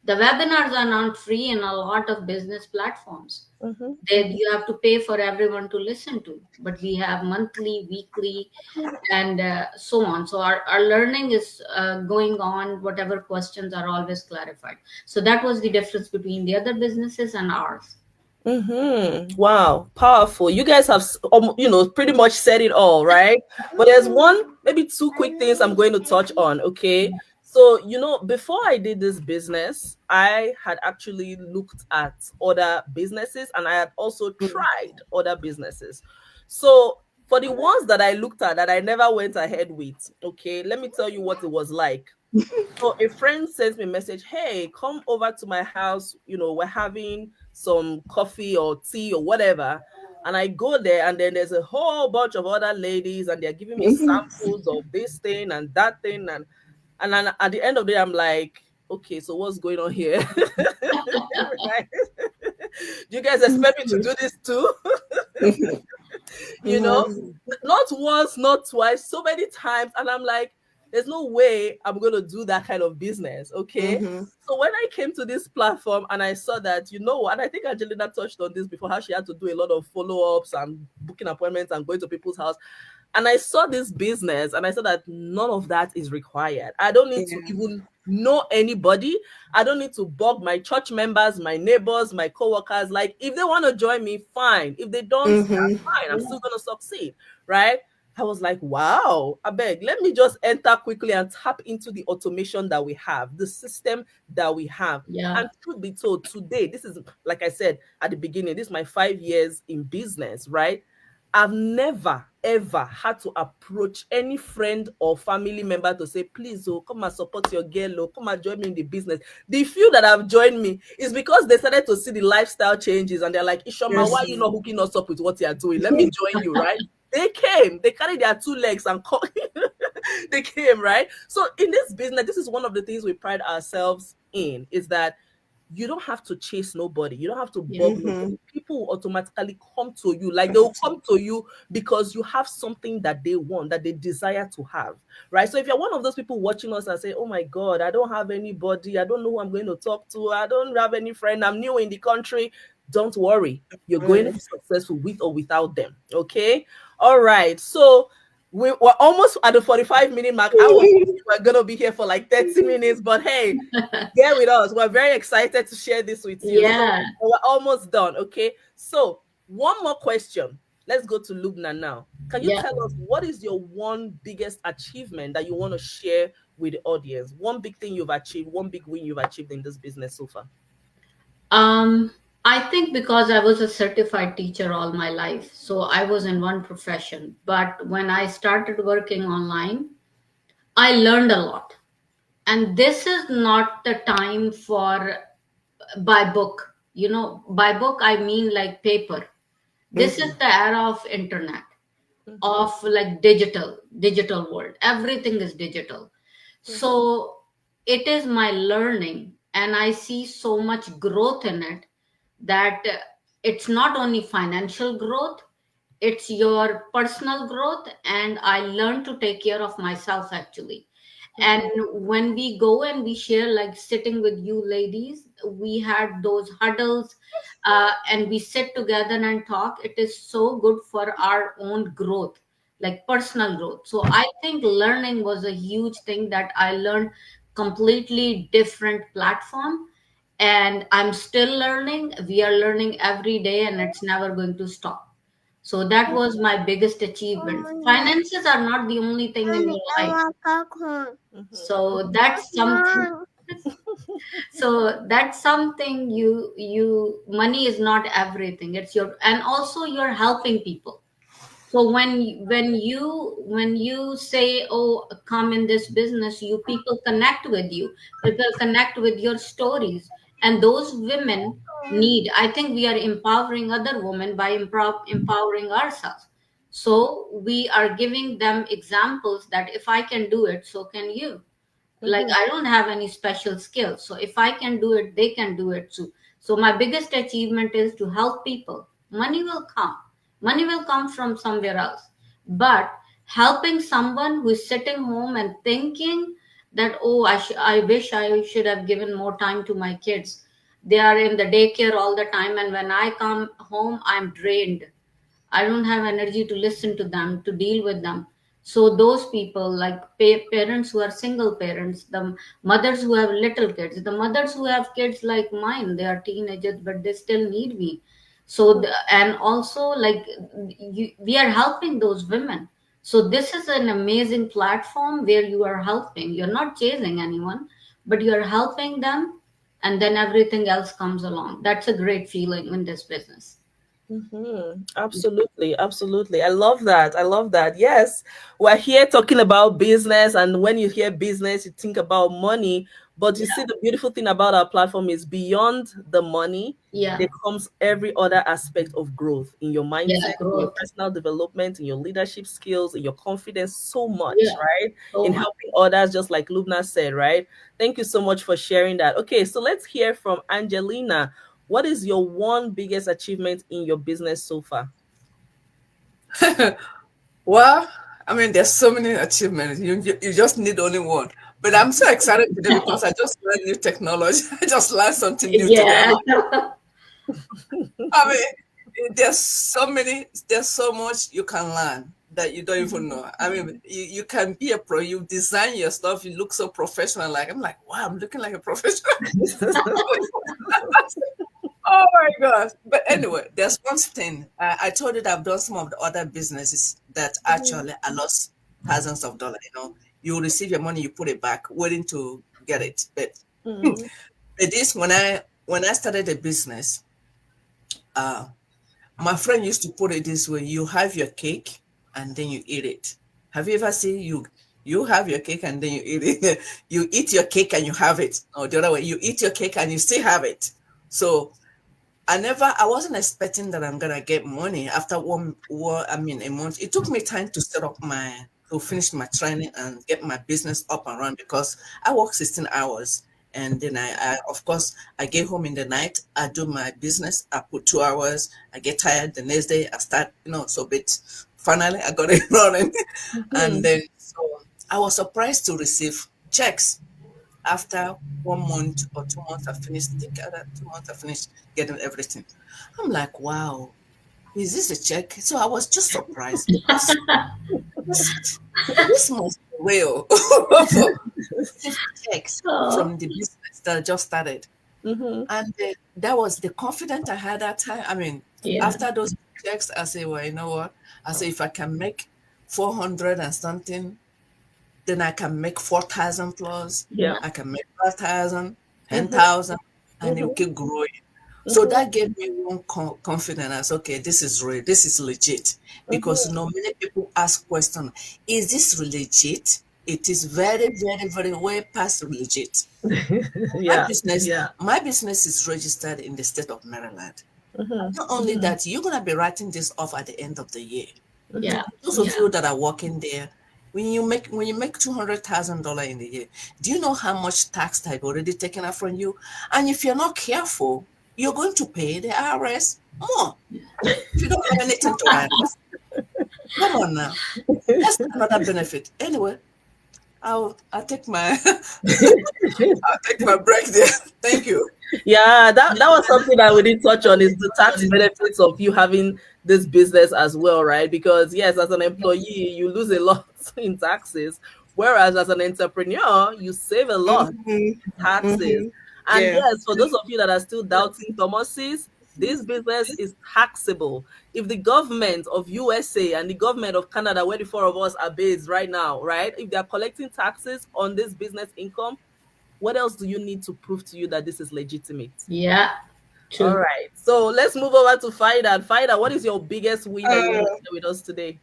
The webinars are not free in a lot of business platforms. Mhm. You have to pay for everyone to listen to, but we have monthly, weekly, and so on. So our learning is going on. Whatever questions are always clarified. So that was the difference between the other businesses and ours. Wow, powerful. You guys have, pretty much said it all, right? But there's one, maybe two quick things I'm going to touch on, okay? So, before I did this business, I had actually looked at other businesses and I had also tried other businesses. So, for the ones that I looked at that I never went ahead with, okay, let me tell you what it was like. So a friend sends me a message, hey, come over to my house. We're having some coffee or tea or whatever. And I go there, and then there's a whole bunch of other ladies, and they're giving me samples of this thing and that thing. And then at the end of the day, I'm like, okay, so what's going on here? Right? Do you guys expect me to do this too? you know, not once, not twice, so many times. And I'm like, there's no way I'm going to do that kind of business. Okay. So when I came to this platform and I saw that, and I think Angelina touched on this before, how she had to do a lot of follow ups and booking appointments and going to people's house. And I saw this business and I saw that none of that is required. I don't need to Yeah. even know anybody. I don't need to bug my church members, my neighbors, my coworkers. Like, if they want to join me, fine. If they don't, fine. I'm still going to succeed. Right. I was like, wow, I beg, let me just enter quickly and tap into the automation that we have, the system that we have. Yeah. And truth be told, today, this is, like I said at the beginning, this is my 5 years in business, right? I've never ever had to approach any friend or family member to say, please, oh, come and support your girl, oh, come and join me in the business. The few that have joined me is because they started to see the lifestyle changes and they're like, Ishoma, why are you not hooking us up with what you're doing? Let me join you, right? They came, they carried their two legs and they came, right? So in this business, this is one of the things we pride ourselves in, is that you don't have to chase nobody. You don't have to Yeah. bug nobody. People will automatically come to you. Like, they'll come to you because you have something that they want, that they desire to have. Right. So if you're one of those people watching us and say, oh my God, I don't have anybody, I don't know who I'm going to talk to, I don't have any friend, I'm new in the country, don't worry. You're going to be successful with or without them. Okay. All right. So we're almost at the 45-minute mark. I was thinking we're gonna be here for like 30 minutes, but hey, bear with us. We're very excited to share this with you. So Yeah. we're almost done. Okay. So one more question. Let's go to Lubna now. Can you Yeah. tell us what is your one biggest achievement that you want to share with the audience? One big thing you've achieved, one big win you've achieved in this business so far. Um, I think because I was a certified teacher all my life, so I was in one profession. But when I started working online, I learned a lot. And this is not the time for by book. By book, I mean like paper. This is the era of internet, Mm-hmm. of like digital world. Everything is digital. Mm-hmm. So it is my learning, and I see so much growth in it, that it's not only financial growth, it's your personal growth. And I learned to take care of myself actually. And Mm-hmm. when we go and we share, like sitting with you ladies, we had those huddles, and we sit together and talk. It is so good for our own growth, like personal growth. So I think learning was a huge thing that I learned, completely different platform. And I'm still learning. We are learning every day, and it's never going to stop. So that was my biggest achievement. Finances are not the only thing in your life. Mm-hmm. So that's something. So that's something, you money is not everything. It's your, and also you're helping people. So when you say, oh, come in this business, you people connect with you, people connect with your stories, and those women need, I think we are empowering other women by empowering ourselves. So we are giving them examples that if I can do it, so can you. Like, Mm-hmm. I don't have any special skills, so if I can do it, they can do it too. So my biggest achievement is to help people. Money will come from somewhere else, but helping someone who is sitting home and thinking that, oh, I wish I should have given more time to my kids. They are in the daycare all the time, and when I come home, I'm drained. I don't have energy to listen to them, to deal with them. So those people, like parents who are single parents, the mothers who have little kids, the mothers who have kids like mine, they are teenagers, but they still need me. So and also, like, we are helping those women. So this is an amazing platform where you are helping. You're not chasing anyone, but you are helping them, and then everything else comes along. That's a great feeling in this business. Absolutely, absolutely. I love that. I love that. Yes, we're here talking about business, and when you hear business, you think about money. But you Yeah, see, the beautiful thing about our platform is beyond the money, yeah, there comes every other aspect of growth in your yeah, mindset, in your growth. personal development, in your leadership skills, in your confidence, so much, Yeah, right? so In much. helping others, just like Lubna said, right? Thank you so much for sharing that. Okay, so let's hear from Angelina. What is your one biggest achievement in your business so far? Well, I mean, there's so many achievements. You just need only one. But I'm so excited today because I just learned new technology. I just learned something new today. I'm Yeah. like, I mean, there's so much you can learn that you don't even know. I mean, you can be a pro, you design your stuff, you look so professional. Like, I'm like, wow, I'm looking like a professional. Oh my gosh. But anyway, there's one thing. I told you that I've done some of the other businesses that actually I lost thousands of dollars. You receive your money, you put it back, waiting to get it. But Mhm. but this when I started a business, uh my friend used to put it this way: you have your cake and then you eat it. Have you ever seen you have your cake and then you eat it? You eat your cake and you have it. Or the other way, you eat your cake and you still have it. So I wasn't expecting that I'm gonna get money after a month. It took me time to to finish my training and get my business up and running because I work 16 hours. And then of course, I get home in the night, I do my business, I put 2 hours, I get tired, the next day I start, but finally I got it running. And Mhm. then, so I was surprised to receive checks after 1 month or 2 months. I finished, I think other 2 months I finished getting everything. I'm like, wow, is this a check? So I was just surprised. I said, this must be real for received checks Oh, from the business that I just started. Mhm. And that was the confidence I had that time. I mean, yeah. after those checks, I say, well, you know what? I say, if I can make 400 and something, then I can make 4,000 plus. Yeah. I can make 5,000, ten Mhm. thousand, and it will Mhm. keep growing. So Mhm. that gave me one confidence as, okay, this is real, this is legit. Because Mhm. many people ask question, is this legit? It is very, very, very way past legit. My Yeah. business, Yeah. my business is registered in the state of Maryland. Mhm. Not only Mhm. that, you're gonna be writing this off at the end of the year. Yeah, Mhm. Those of yeah. you that are working there, when you make $200,000 in a year, do you know how much tax they've already taken out from you? And if you're not careful, you're going to pay the IRS more if you don't have anything to IRS. Come on now, that's another benefit. Anyway, I'll take my I'll take my break there. Thank you. Yeah, that was something that we did touch on is the tax benefits of you having this business as well, right? Because yes, as an employee, you lose a lot in taxes, whereas as an entrepreneur, you save a lot Mm-hmm. in taxes. Mm-hmm. And Yeah. yes, for those of you that are still doubting Thomas's, this business is taxable. If the government of USA and the government of Canada, where the four of us are based right now, right? If they are collecting taxes on this business income, What else do you need to prove to you that this is legitimate? Yeah, All true. right. So let's move over to Faida. Faida, what is your biggest win that you want to Uh, share with us today?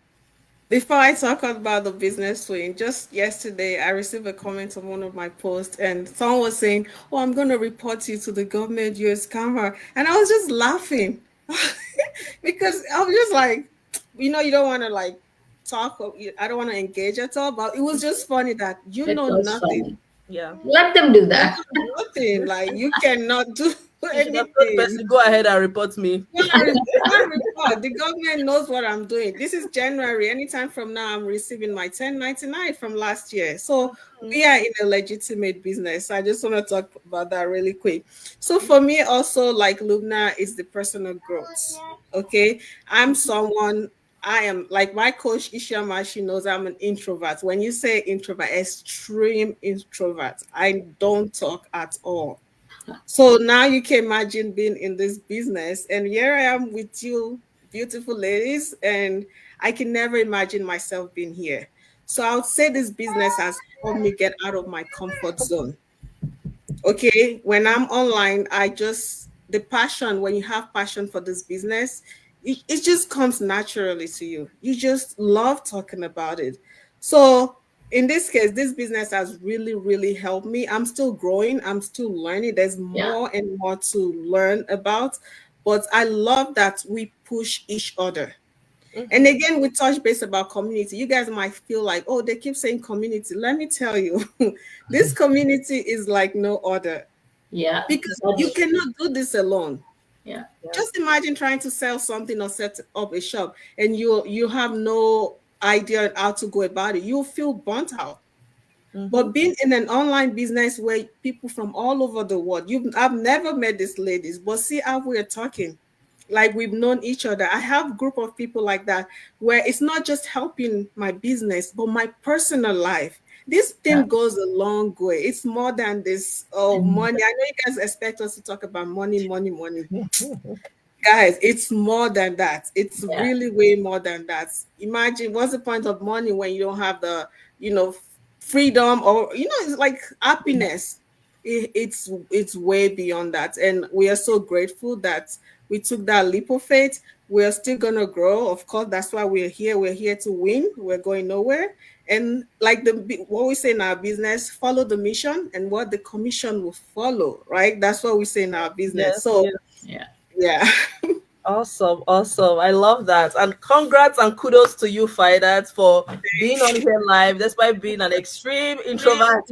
Before I talk about the business swing, just yesterday I received a comment on one of my posts, and someone was saying, "Oh, I'm going to report you to the government, you're a scammer," and I was just laughing because I was just like, you don't want to like talk, I don't want to engage at all, but it was just funny that you It know was nothing, funny. Yeah. Let them do you that. know nothing, like you cannot do You should have told the anything. person, go ahead and report me. What report? The government knows what I'm doing. This is January. Anytime from now, I'm receiving my 1099 from last year. So Mhm. we are in a legitimate business. I just want to talk about that really quick. So for me, also, like Lubna, is the personal growth. Okay. I'm someone, I am like my coach Ishama, she knows I'm an introvert. When you say introvert, extreme introvert, I don't talk at all. So now you can imagine being in this business, and here I am with you, beautiful ladies, and I can never imagine myself being here. So I would say this business has helped me get out of my comfort zone. Okay, when I'm online, the passion, when you have passion for this business, it just comes naturally to you. You just love talking about it. So in this case, this business has really, really helped me. I'm still growing, I'm still learning. There's Yeah. more and more to learn about, but I love that we push each other. And Mhm. again, we touch base about community. You guys might feel like, oh, they keep saying community. Let me tell you, this community is like no other Yeah. because you That's true. cannot do this alone. Yeah. Yeah. Just imagine trying to sell something or set up a shop and you have no idea how to go about it. You'll feel burnt out. Mhm. But being in an online business where people from all over the world, I've never met these ladies, but see how we're talking. Like we've known each other. I have group of people like that where it's not just helping my business, but my personal life. This Yeah. thing goes a long way. It's more than this oh And money. I know you guys expect us to talk about money, money, money. Guys, it's more than that. It's yeah. really way more than that. Imagine what's the point of money when you don't have the, freedom or it's like happiness. It's way beyond that, and we are so grateful that we took that leap of faith. We are still gonna grow, of course. That's why we're here. We're here to win. We're going nowhere. And like what we say in our business, follow the mission, and what the commission will follow. Right? That's what we say in our business. Yes, So yes. Yeah. yeah. Awesome, awesome. I love that. And congrats and kudos to you, Faidat, for being on here live despite being an extreme introvert.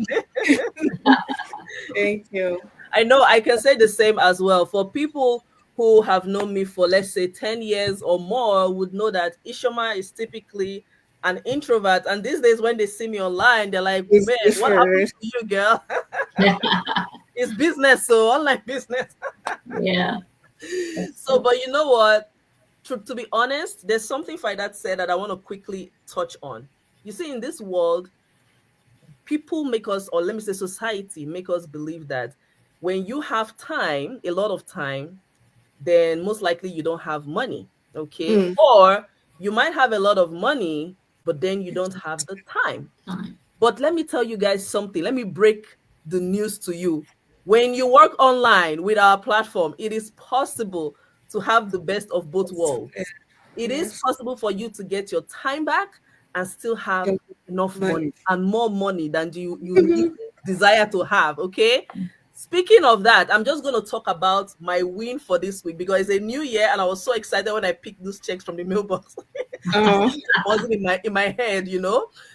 Thank you. I know I can say the same as well. For people who have known me for, let's say, 10 years or more, would know that Ishoma is typically an introvert. And these days, when they see me online, they're like, It's man, what happened different. to you, girl? It's business, so online business. Yeah. That's So, true. but you know what? To be honest, there's something Faidat said that I want to quickly touch on. You see, in this world, people make us, or let me say, society make us believe that when you have time, a lot of time, then most likely you don't have money. Okay. Mm. Or you might have a lot of money, but then you don't have the time. Fine. But let me tell you guys something. Let me break the news to you. When you work online with our platform, it is possible to have the best of both worlds. It is Yes. possible for you to get your time back and still have Your enough money. money and more money than you even desire to have. Okay. Speaking of that, I'm just going to talk about my win for this week because it's a new year and I was so excited when I picked those checks from the mailbox. Oh, Wasn't in my head.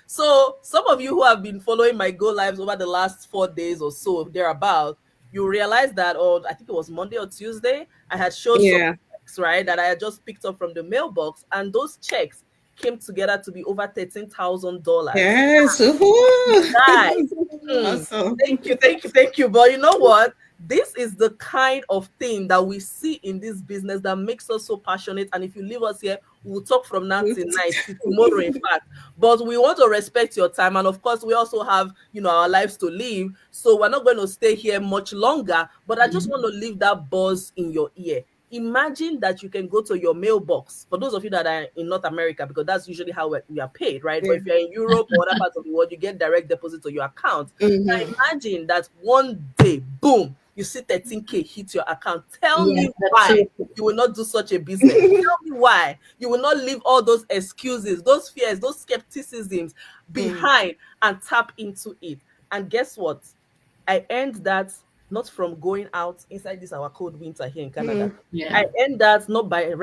So some of you who have been following my go lives over the last 4 days or so, thereabout, you realize that, or I think it was Monday or Tuesday, I had showed some yeah. checks, right, that I had just picked up from the mailbox, and those checks came together to be over $13,000. Yes. Woohoo. Guys, hmm, Awesome. thank you, thank you, thank you. But you know what? This is the kind of thing that we see in this business that makes us so passionate. And if you leave us here, we'll talk from now till night, till tomorrow, in fact. But we want to respect your time. And of course, we also have, our lives to live. So we're not going to stay here much longer. But I just Mhm. want to leave that buzz in your ear. Imagine that you can go to your mailbox. For those of you that are in North America, because that's usually how we are paid, right? But Yeah. if you're in Europe or other parts of the world, you get direct deposit to your account. Mm-hmm. Now imagine that one day, boom, you see 13K hit your account. Tell Yeah, me that's why so true. you will not do such a business. Tell me why you will not leave all those excuses, those fears, those skepticisms Mm. behind and tap into it. And guess what? I earned that not from going out inside this our cold winter here in Canada. Mm. Yeah. I earned that not by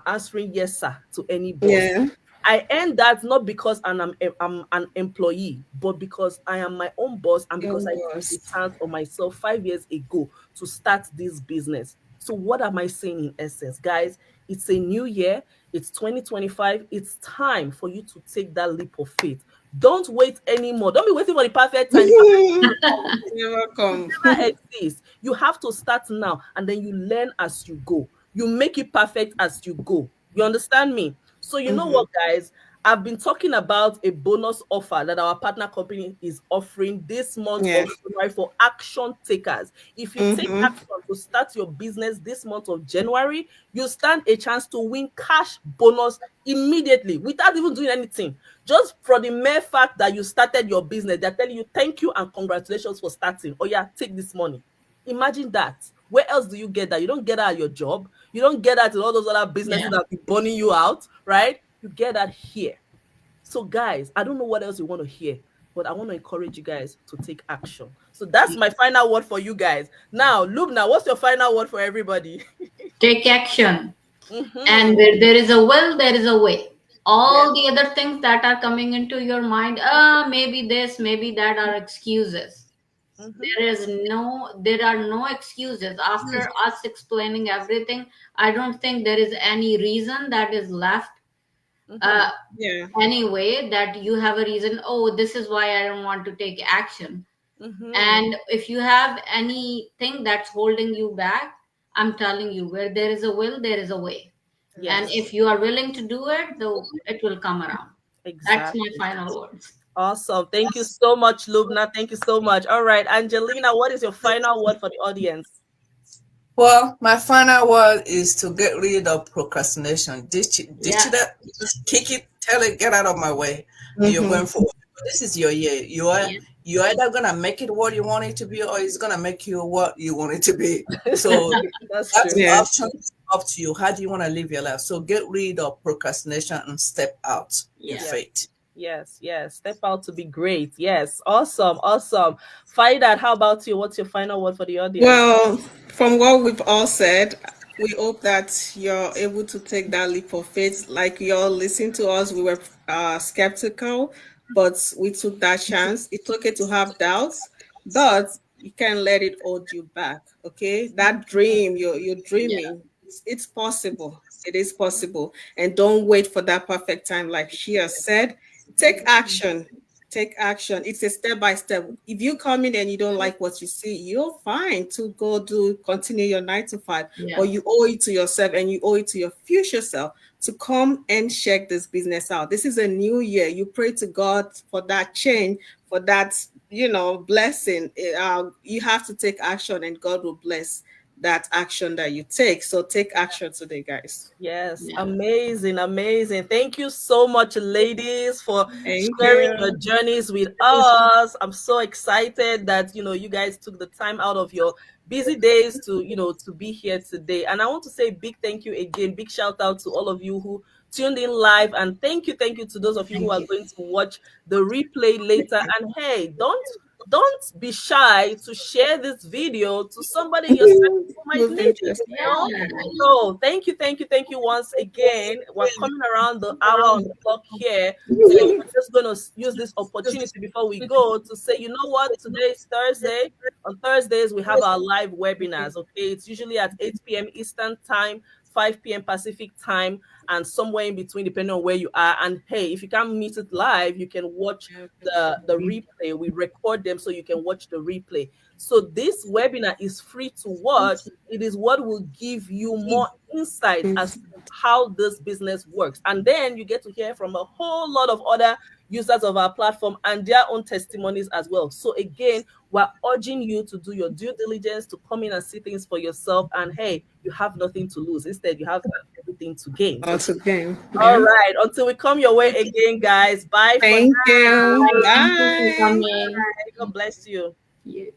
answering yes sir to any boss. Yeah. I earned that not because I'm an employee, but because I am my own boss and Your because I took a boss. chance on myself 5 years ago to start this business. So what am I saying in essence, guys? It's a new year. It's 2025. It's time for you to take that leap of faith. Don't wait anymore. Don't be waiting for the perfect time. The perfect time will come. You're welcome. Never exists. You have to start now and then you learn as you go. You make it perfect as you go. You understand me? So, you know Mm-hmm. what, guys? I've been talking about a bonus offer that our partner company is offering this month Yeah. of January for action takers. If you take Mm-hmm. action to start your business this month of January, you stand a chance to win cash bonus immediately without even doing anything. Just for the mere fact that you started your business, they're telling you thank you and congratulations for starting. Oh yeah, take this money. Imagine that. Where else do you get that? You don't get that at your job. You don't get that in all those other businesses Yeah. that be burning you out, right? You get that here. So, guys, I don't know what else you want to hear, but I want to encourage you guys to take action. So that's my final word for you guys. Now, Lubna, what's your final word for everybody? Take action. Mm-hmm. And where there is a will, there is a way. Yes. All the other things that are coming into your mind, maybe this, maybe that, are excuses. Mm-hmm. There are no excuses. After us explaining everything, I don't think there is any reason that is left. Mm-hmm. Uh, Yeah. anyway, that you have a reason, oh, this is why I don't want to take action. Mm-hmm. And if you have anything that's holding you back, I'm telling you, where there is a will, there is a way. And Yes. if you are willing to do it, though, it will come around. That's my Exactly. final words. Awesome. Thank you so much, Lubna. Thank you so much. All right, Angelina, what is your final word for the audience? Well, my final word is to get rid of procrastination. Ditch Yeah. it, just kick it, tell it, get out of my way, and you're Mm-hmm. going forward. This is your year. Yeah. You're either gonna make it what you want it to be, or it's gonna make you what you want it to be. So That's that's true. the Yeah. option up to you. How do you want to live your life? So get rid of procrastination and step out in Yeah. Yes, faith. yes, yes. Step out to be great. Yes. Awesome. Awesome. Faidat, how about you? What's your final word for the audience? Well, from what we've all said, we hope that you're able to take that leap of faith. Like you all listened to us, we were skeptical, but we took that chance. It's okay to have doubts, but you can't let it hold you back. Okay, that dream you're Yeah. dreaming, it's possible. It is possible, and don't wait for that perfect time. Like she has said, take action. Take action. It's a step by step. If you come in and you don't like what you see, you're fine to go do continue your 9 to 5. Yeah. But you owe it to yourself and you owe it to your future self to come and check this business out. This is a new year. You pray to God for that change, for that blessing. You have to take action, and God will bless that action that you take. So take action today, guys. Yes, Yeah. amazing, amazing. Thank you so much, ladies, for Thank sharing your you. journeys with us. I'm so excited that you guys took the time out of your busy days to be here today. And I want to say big thank you again, big shout out to all of you who tuned in live, and thank you to those of you who Thank are you. going to watch the replay later. And hey, don't be shy to share this video to somebody in your circle who might Move need it, interested. Yeah. so thank you once again. We're coming around the hour on the clock here. So we're just gonna use this opportunity before we go to say, you know what, today is Thursday. On Thursdays, we have our live webinars. Okay, it's usually at 8 p.m. Eastern time, 5 p.m. Pacific time, and somewhere in between, depending on where you are. And hey, if you can't meet it live, you can watch the replay. We record them so you can watch the replay. So this webinar is free to watch. It is what will give you more insight as to how this business works. And then you get to hear from a whole lot of other users of our platform and their own testimonies as well. So again, we're urging you to do your due diligence, to come in and see things for yourself. And hey, you have nothing to lose. Instead, you have everything to gain. Once again, All yeah. right. Until we come your way again, guys. Bye for Thank now. you. Bye. Thank you for Bye. coming. God bless you. Yeah.